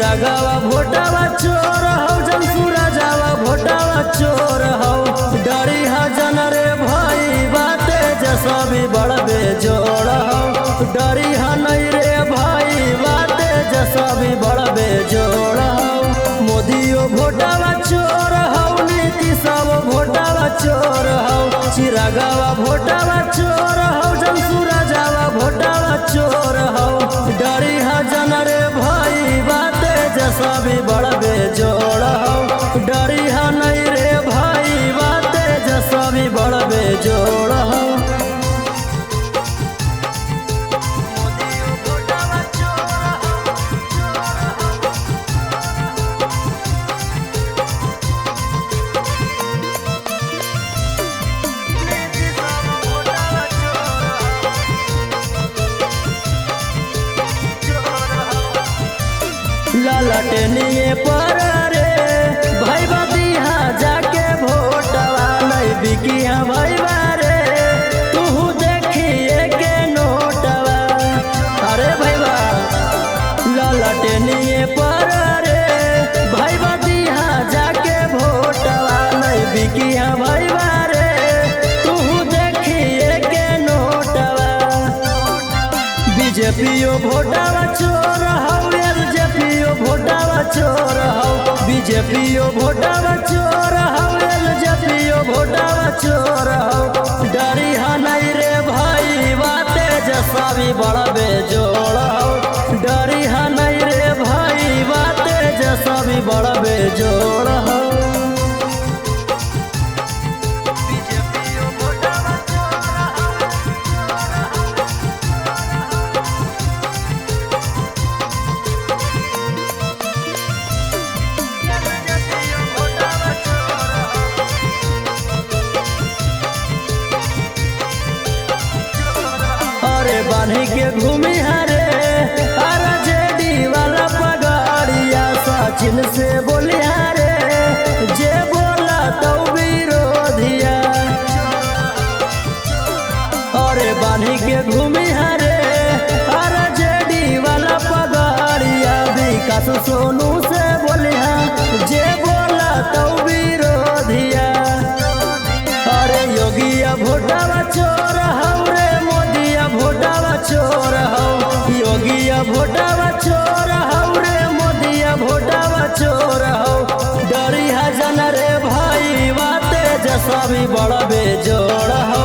चिरागवा भोटावा चोर हौ जमसूरा जावा भोटावा चोर हौ डरी हजन रे भाई बाते जसवी बड़बे जोड़ हौ डरी नहीं रे भाई बाते जसवी बड़बे जोड़ हौ मोदियो भोटावा चोर हौ नीतीश भोटावा चोर हौ चिरागवा भोटावा चोर हौ जमसूरा जावा भोटावा चोर हौ डरी हजन रे भाई बाते जसवी बड़बे जोड़ हौ डरी नहीं रे भाई बाते जसवी बड़बे जोड़ हौ ललटनिए पर रे भाई बदिया जाके भोटवा नहीं बिकिया भाई बारे तू देखिए के नोटवा अरे भैया ललटनिए पर रे भाई बदिया जाके भोटवा नहीं बिकिया भाई बारे तू देखिए के नोटवा बीजेपीओ भोटवा चोर हौ भोटावा चोर हौ बीजेपीओ भोटावा चोर हौ एलजेपीओ भोटावा चोर हौ डरी नहीं रे भाई बाते जसवी बड़बे जोड़ हौ डरी नहीं रे भाई बाते जसवी बड़बे जोड़ हौ बान्ही के घूमी हरे RJD वाला पगाड़िया सचिन से बोली हरे जे बोला तो विरोधिया अरे बान्ही के घूमी हरे RJD वाला पगाड़िया विकास सोनू से बोली जे बोला तो विरोधिया अरे योगिया भोटावा चोर हौ भोटावा चोर हौ योगिया भोटावा चोर हौ रे मोदिया भोटावा चोर हौ डरी हजन रे भाई बाते जसवी बड़बे जोड़ हौ